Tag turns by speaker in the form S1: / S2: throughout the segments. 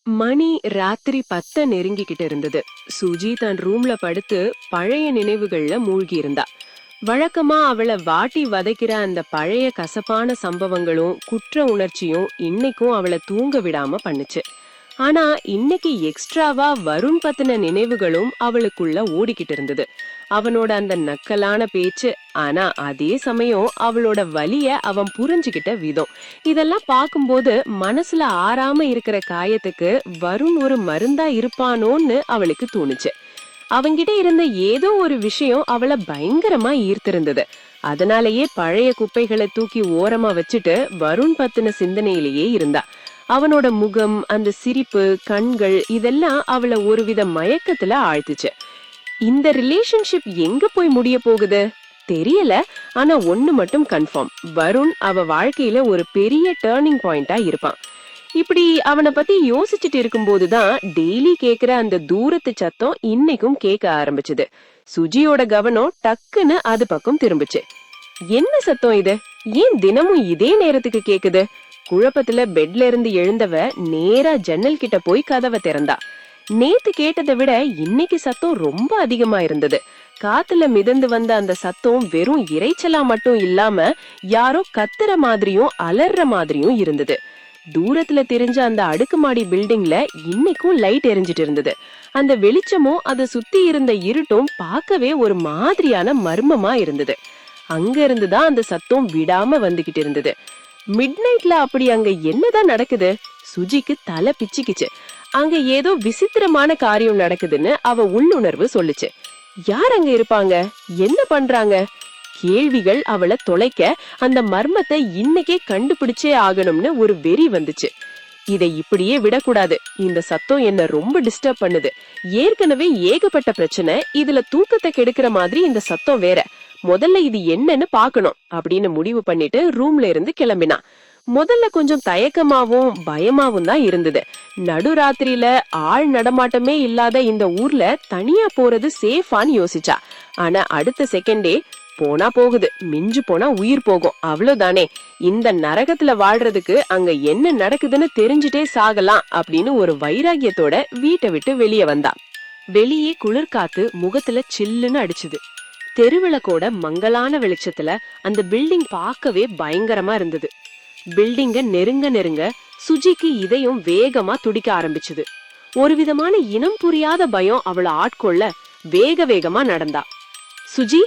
S1: மணி ராத்திரி 10 நெருங்கிக்கிட்டு இருந்தது. சுஜி தன் ரூம்ல படுத்து பழைய நினைவுகள்ல மூழ்கி இருந்தா. வழக்கமா அவளை வாட்டி வதைக்கிற அந்த பழைய கசப்பான சம்பவங்களும் குற்ற உணர்ச்சியும் இன்னைக்கும் அவளை தூங்க விடாம பண்ணுச்சு. ஆனா இன்னைக்கு எக்ஸ்ட்ராவா வருண் பத்தின நினைவுகளும் அவளுக்குள்ள ஓடிக்கிட்டு இருந்தது. அவனோட அந்த நக்கலான பேச்சு, ஆனா அதே சமயம் அவளோட வலிய அவன் புரிஞ்சுகிட்ட விதம், இதெல்லாம் பார்க்கும்போது மனசுல ஆறாம இருக்கிற காயத்துக்கு வருண் ஒரு மருந்தா இருப்பானோன்னு அவளுக்கு தோணுச்சு. அவங்கிட்ட இருந்த ஏதோ ஒரு விஷயம் அவளை பயங்கரமா ஈர்த்திருந்தது. அதனாலேயே பழைய குப்பைகளை தூக்கி ஓரமா வச்சுட்டு வருண் பத்தின சிந்தனையிலேயே இருந்தா. அவனோட முகம், அந்த சிரிப்பு, கண்கள் இதெல்லாம் அவளை ஒருவித மயக்கத்துல ஆழ்த்துச்சு. இந்த ரிலேஷன்ஷிப் எங்க போய் முடிய போகுது தெரியல. ஆனா ஒண்ணு மட்டும் கன்ஃபார்ம், வருண் அவ வாழ்க்கையில ஒரு பெரிய டர்னிங் பாயிண்டா இருப்பான். இப்படி அவனை பத்தி யோசிச்சுட்டு இருக்கும் போதுதான் டெய்லி கேக்குற அந்த தூரத்து சத்தம் இன்னைக்கும் கேட்க ஆரம்பிச்சது. சுஜியோட கவனம் டக்குன்னு அது பக்கம் திரும்பிச்சு. என்ன சத்தம் இது? ஏன் தினமும் இதே நேரத்துக்கு கேக்குது? குழப்பத்துல பெட்ல இருந்து எழுந்தவ நேரா ஜன்னல் கிட்ட போய் கதவை திறந்தா. நேத்து கேட்டதை விட இன்னைக்கு சத்தம் ரொம்ப அதிகமா இருந்தது. காத்துல மிதந்து வந்த அந்த சத்தம் வெறும் இறைச்சலா மட்டும் இல்லாம யாரோ கத்துற மாதிரியும் அலர்ற மாதிரியும் இருந்தது. தூரத்துல தெரிஞ்ச அந்த அடுக்குமாடி பில்டிங்ல இன்னைக்கும் லைட் எரிஞ்சிட்டு இருந்தது. அந்த வெளிச்சமும் அதை சுத்தி இருந்த இருட்டும் பார்க்கவே ஒரு மாதிரியான மர்மமா இருந்தது. அங்க இருந்துதான் அந்த சத்தம் விடாம வந்துகிட்டு இருந்தது. மிட் நைட்ல அப்படி அங்க என்னதான் நடக்குது? சுஜிக்கு தலை பிச்சுக்கிச்சு. அங்க ஏதோ விசித்திரமான காரியம் நடக்குதுன்னு அவ உள்ளுணர்வு சொல்லுச்சு. யார் அங்க இருப்பாங்க? என்ன பண்றாங்க? கேள்விகள் அவளை தொலைக்க அந்த மர்மத்தை இன்னைக்கே கண்டுபிடிச்சே ஆகணும்னு ஒரு வெறி வந்துச்சு. இதை இப்படியே விடக்கூடாது. இந்த சத்தம் என்ன ரொம்ப டிஸ்டர்ப் பண்ணுது. ஏற்கனவே ஏகப்பட்ட பிரச்சனை, இதுல தூக்கத்தை கெடுக்கிற மாதிரி இந்த சத்தம் வேற. முதல்ல இது என்னன்னு பாக்கணும் அப்படின்னு முடிவு பண்ணிட்டு ரூம்ல இருந்து கிளம்பினா. முதல்ல கொஞ்சம் தயக்கமாவும் பயமாவும் தான் இருந்தது. நடுராத்திரியில ஆள் நடமாட்டமே இல்லாத இந்த ஊர்ல தனியா போறது சேஃபான்னு யோசிச்சா. ஆனா அடுத்த செகண்டே போனா போகுது, மிஞ்சு போனா உயிர் போகும், அவ்வளவுதானே, இந்த நரகத்துல வாழ்றதுக்கு அங்க என்ன நடக்குதுன்னு தெரிஞ்சுட்டே சாகலாம் அப்படின்னு ஒரு வைராகியத்தோட வீட்டை விட்டு வெளியே வந்தா. வெளியே குளிர்காத்து முகத்துல சில்லுன்னு அடிச்சுது. தெருவிளக்கோட மங்கலான வெளிச்சத்துல அந்த பில்டிங் பார்க்கவே பயங்கரமா இருந்தது. பில்டிங்க நெருங்க நெருங்க சுஜிக்கு இதயம் வேகமா துடிக்க ஆரம்பிச்சுது. ஒரு விதமான இனம் புரியாத பயம் அவளை ஆட்கொள்ள வேக வேகமா நடந்தா. சுஜி!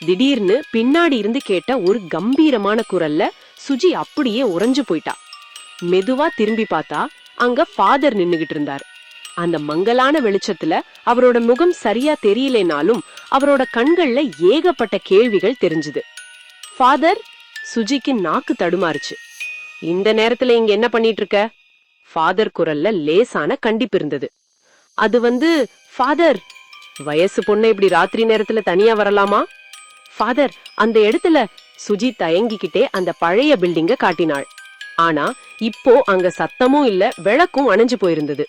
S1: திடீர்னு பின்னாடி இருந்து கேட்ட ஒரு கம்பீரமான குரல்ல சுஜி அப்படியே உறைஞ்சு போயிட்டா. மெதுவா திரும்பி பார்த்தா அங்க ஃபாதர் நின்னுகிட்டு இருந்தார். அந்த மங்கலான வெளிச்சத்துல அவரோட முகம் சரியா தெரியலனாலும் அவரோட கண்கள்ல ஏகப்பட்ட கேள்விகள் தெரிஞ்சுது. ஃபாதர்! சுஜிக்கு நாக்கு தடுமாறுச்சு. இந்த நேரத்துல இங்க என்ன பண்ணிட்டு இருக்க? ஃபாதர் குரல்ல லேசான கண்டிப்பு இருந்தது. அது ஃபாதர், வயசு பொண்ணு இப்படி ராத்திரி நேரத்துல தனியா வரலாமா? ஃபாதர், அந்த இடத்துல சுஜி தயங்கிக்கிட்டே அந்த பழைய பில்டிங்க காட்டினாள். ஆனா இப்போ அங்க சத்தமும் இல்ல, விளக்கும் அணைஞ்சு போயிருந்தது.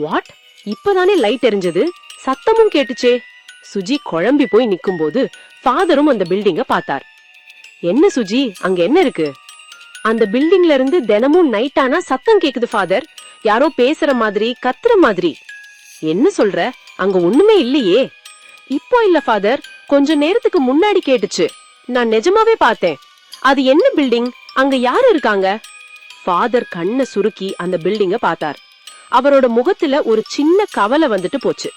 S1: வாட்? இப்பதானே லைட் எரிஞ்சது, சத்தமும் கேட்டுச்சே. சுஜி குழம்பி போய் நிக்கும் போது ஃபாதரும் அந்த பில்டிங்க பார்த்தார். என்ன சுஜி, அங்க என்ன இருக்கு? அந்த பில்டிங்ல இருந்து தினமும் நைட் ஆனா சத்தம் கேக்குது ஃபாதர், யாரோ பேசுற மாதிரி, கத்துற மாதிரி. என்ன சொல்ற? அங்க ஒண்ணுமே இல்லையே. இப்போ இல்ல ஃபாதர், கொஞ்ச நேரத்துக்கு முன்னாடி கேட்டுச்சு. நான் நிஜமாவே பார்த்தேன். அது என்ன பில்டிங்? அங்க யாரு இருக்காங்க? ஃபாதர் கண்ணை சுருக்கி அந்த பில்டிங்க பார்த்தார். அவரோட முகத்துல ஒரு சின்ன கவலை வந்துட்டு போச்சு.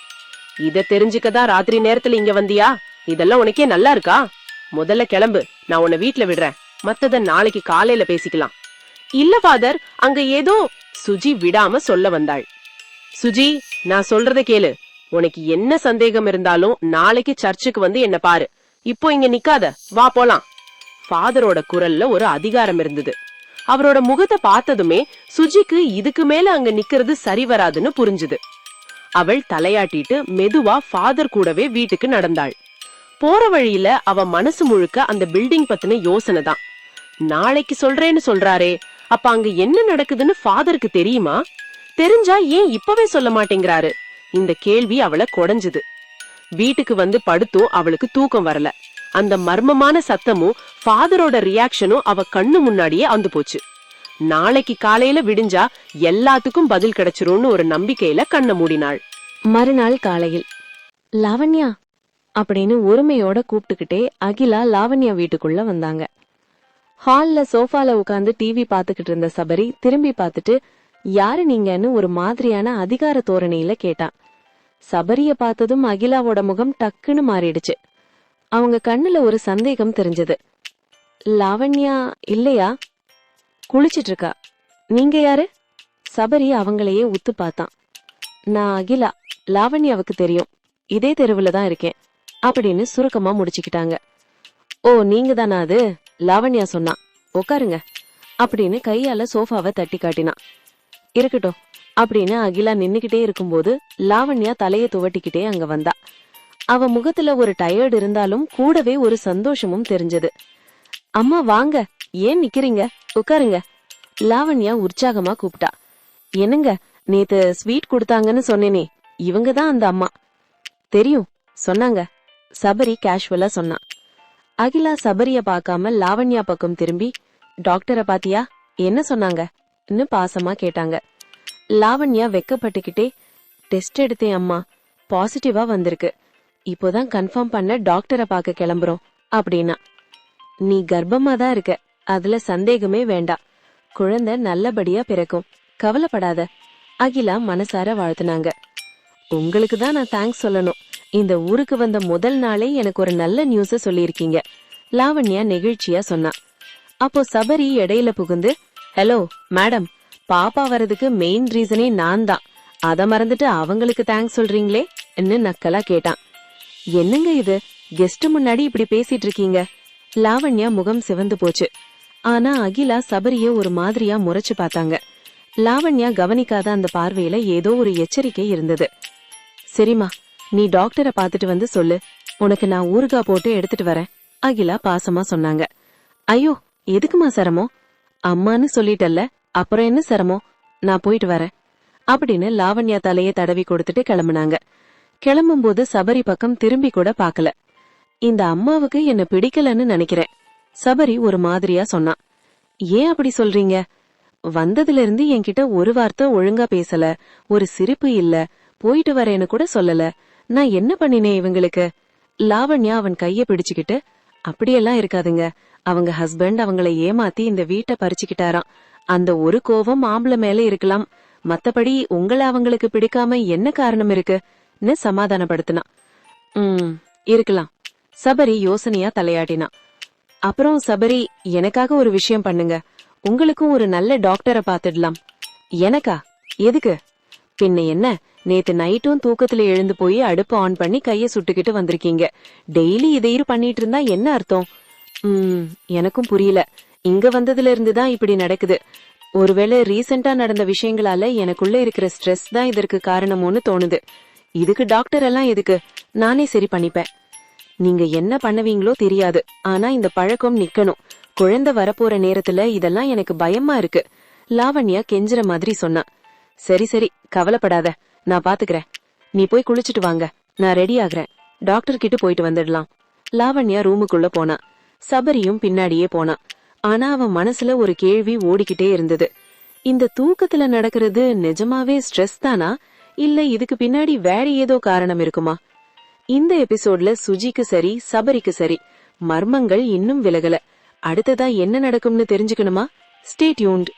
S1: இத தெரிஞ்சுக்கதான் ராத்திரி நேரத்துல இங்க வந்தியா? இதெல்லாம் உனக்கே நல்லா இருக்கா? முதல்ல கிளம்பு, நான் உன்னை வீட்டுல விடுறேன். மத்தத நாளைக்கு காலையில பேசிக்கலாம். இல்ல ஃபாதர், அங்க ஏதோ... சுஜி விடாம சொல்ல வந்தாள். சுஜி, நான் சொல்றத கேளு. உனக்கு என்ன சந்தேகம் இருந்தாலும் நாளைக்கு சர்ச்சுக்கு வந்து என்ன பாரு. இப்போ இங்க நிக்காத, வா போலாம். ஃபாதரோட குரல்ல ஒரு அதிகாரம் இருந்தது. அவரோட முகத்தை பார்த்ததுமே சுஜிக்கு இதுக்கு மேல அங்க நிக்கிறது சரி வராதுன்னு புரிஞ்சுது. அவள் தலையாட்டிட்டு மெதுவா ஃபாதர் கூடவே வீட்டுக்கு நடந்தாள். போற வழியில அவ மனசு முழுக்க அந்த பில்டிங் பத்தின யோசனை தான். நாளைக்கு சொல்றேன்னு சொல்றாரே, அப்ப அங்க என்ன நடக்குதுன்னு ஃபாதருக்கு தெரியுமா? தெரிஞ்சா ஏன் இப்பவே சொல்ல மாட்டேங்கிறாரு? இந்த கேள்வி அவளை கொடைஞ்சுது. வீட்டுக்கு வந்து படுத்தும் அவளுக்கு தூக்கம் வரல. அந்த மர்மமான சத்தமும் ஃபாதரோட ரியாக்ஷனும் அவ கண்ணு முன்னாடியே வந்து போச்சு. நாளைக்கு காலையில விடிஞ்சா எல்லாத்துக்கும் பதில் கிடைச்சிரும்னு ஒரு நம்பிக்கையில கண்ண மூடினாள்.
S2: மறுநாள் காலையில் லாவண்யா அப்படின்னு உரிமையோட கூப்பிட்டுக்கிட்டே அகிலா லாவண்யா வீட்டுக்குள்ள வந்தாங்க. ஹால்ல சோஃபால உட்கார்ந்து டிவி பாத்துக்கிட்டு இருந்த சபரி திரும்பி பார்த்துட்டு யாரு நீங்கன்னு ஒரு மாதிரியான அதிகார தோரணையில கேட்டான். சபரிய பார்த்ததும் அகிலாவோட முகம் டக்குன்னு மாறிடுச்சு. அவங்க கண்ணுல ஒரு சந்தேகம் தெரிஞ்சது. லாவண்யா இல்லையா? குளிச்சிட்டு இருக்கா. நீங்க யாரு? சபரி அவங்களையே உத்து பார்த்தான். நான் அகிலா, லாவண்யாவுக்கு தெரியும், இதே தெருவுல தான் இருக்கேன் அப்படின்னு சுருக்கமா முடிச்சுக்கிட்டாங்க. ஓ, நீங்க தானா அது? லாவண்யா சொன்னா. உட்காருங்க அப்படின்னு கையால சோஃபாவை தட்டி காட்டினான். இருக்கட்டும் அப்படின்னு அகிலா நின்னுகிட்டே இருக்கும்போது லாவண்யா தலைய துவட்டிக்கிட்டே அங்க வந்தா. அவ முகத்துல ஒரு டயர்டு இருந்தாலும் கூடவே ஒரு சந்தோஷமும் தெரிஞ்சது. அம்மா வாங்க, ஏன் நிக்கிறீங்க, உட்காருங்க. லாவண்யா உற்சாகமா கூப்பிட்டா. என்னங்க, நேத்து ஸ்வீட் கொடுத்தாங்கன்னு சொன்னேனே, இவங்கதான் அந்த அம்மா. தெரியும் சொன்னாங்க, சபரி கேஷுவலா சொன்னான். அகிலா சபரிய பார்க்காம லாவண்யா பக்கம் திரும்பி, டாக்டரை பாத்தியா, என்ன சொன்னாங்க பாசமா கேட்டாங்க. லாவண்யா வெக்கப்பட்டுக்கிட்டே, டெஸ்ட் எடுத்தேன் அம்மா, பாசிட்டிவா வந்திருக்கு, இப்போதான் கன்ஃபார்ம் பண்ண டாக்டரை பார்க்க கிளம்புறோம் அப்படின்னா. நீ கர்ப்பமா தான் இருக்க, அதுல சந்தேகமே வேண்டாம், குழந்தை நல்லபடியா பிறக்கும், கவலைப்படாத. அகிலா மனசார வாழ்த்துனாங்க. உங்களுக்கு தான் நான் தேங்க்ஸ் சொல்லணும், இந்த ஊருக்கு வந்த முதல் நாளே எனக்கு ஒரு நல்ல நியூஸ சொல்லியிருக்கீங்க, லாவண்யா நெகிழ்ச்சியா சொன்னா. அப்போ சபரி இடையில புகுந்து, ஹலோ மேடம், பாப்பா வரதுக்கு மெயின் ரீசனே நான் தான், அத மறந்துட்டு அவங்களுக்கு தேங்க்ஸ் சொல்றீங்களே என்று நக்கலா கேட்டான். என்னங்க இது, கெஸ்ட் முன்னாடி இப்படி பேசிட்டு இருக்கீங்க? லாவண்யா முகம் சிவந்து போச்சு. ஆனா அகிலா சபரிய ஒரு மாதிரியா முறைச்சு பார்த்தாங்க. லாவண்யா கவனிக்காத அந்த பார்வையில ஏதோ ஒரு எச்சரிக்கை இருந்தது. சரிம்மா, நீ டாக்டரை பாத்துட்டு வந்து சொல்லு, உனக்கு நான் ஊறுகாய் போட்டு எடுத்துட்டு வரேன், அகிலா பாசமா சொன்னாங்க. ஐயோ, எதுக்குமா சிரமம், அம்மான்னு சொல்லிட்டல்ல, அப்புறம் என்ன சிரமம், நான் போயிட்டு வரேன் அப்படின்னு லாவண்யா தலையை தடவி கொடுத்துட்டு கிளம்புனாங்க. கிளம்பும்போது சபரி பக்கம் திரும்பி கூட பாக்கல. இந்த அம்மாவுக்கு என்ன பிடிக்கலன்னு நினைக்கிறேன், சபரி ஒரு மாதிரியா சொன்னான். ஏன் அப்படி சொல்றீங்க? வந்ததுல இருந்து என்கிட்ட ஒரு வார்த்தை ஒழுங்கா பேசல, ஒரு சிரிப்பு இல்ல, போயிட்டு வரேன்னு கூட சொல்லல, நான் என்ன பண்ணினேன் இவங்களுக்கு? லாவண்யா அவன் கைய பிடிச்சுக்கிட்டு, அப்படியெல்லாம் இருக்காதுங்க, அவங்க ஹஸ்பண்ட் அவங்கள ஏமாத்தி இந்த வீட்டை பறிச்சுக்கிட்டாராம், அந்த ஒரு கோவம் ஆம்பளை மேல இருக்கலாம், மத்தபடி உங்களை அவங்களுக்கு பிடிக்காம என்ன காரணம் இருக்குன்னு சமாதானப்படுத்தினான். இருக்கலாம், சபரி யோசனையா தலையாட்டினா. அப்புறம் சபரி, எனக்காக ஒரு விஷயம் பண்ணுங்க, உங்களுக்கும் ஒரு நல்ல டாக்டரை பாத்துடலாம். எனக்கா? எதுக்கு? பின்ன என்ன, நேத்து நைட்டும் தூக்கத்துல எழுந்து போய் அடுப்பு ஆன் பண்ணி கைய சுட்டுக்கிட்டு வந்திருக்கீங்க, டெய்லி இதையும் பண்ணிட்டு இருந்தா என்ன அர்த்தம்? எனக்கும் புரியல, இங்க வந்ததுல இருந்துதான் இப்படி நடக்குது, ஒருவேளை ரீசெண்டா நடந்த விஷயங்களால எனக்குள்ள இருக்கிற ஸ்ட்ரெஸ் தான் இதற்கு காரணமோன்னு தோணுது. இதுக்கு டாக்டர் எல்லாம் எதுக்கு, நானே சரி பண்ணிப்பேன். நீங்க என்ன பண்ணுவீங்களோ தெரியாது, ஆனா இந்த பழக்கம் நிக்கணும், குழந்தை வரப்போற நேரத்துல இதெல்லாம் எனக்கு பயமா இருக்கு, லாவண்யா கெஞ்சுற மாதிரி சொன்னா. சரி சரி, கவலைப்படாத, நான் பாத்துக்கிறேன், நீ போய் குளிச்சுட்டு வாங்க, நான் ரெடி ஆகுறேன், டாக்டர் கிட்ட போயிட்டு வந்துடலாம். லாவண்யா ரூமுக்குள்ள போனா. சபரியும் பின்னாடியே போனா. ஆனா அவன் மனசுல ஒரு கேள்வி ஓடிக்கிட்டே இருந்தது. இந்த தூக்கத்துல நடக்கிறது நிஜமாவே ஸ்ட்ரெஸ் தானா, இல்ல இதுக்கு பின்னாடி வேற ஏதோ காரணம் இருக்குமா? இந்த எபிசோட்ல சுஜிக்கு சரி, சபரிக்கு சரி, மர்மங்கள் இன்னும் விலகல. அடுத்ததா என்ன நடக்கும்னு தெரிஞ்சுக்கணுமா? Stay tuned.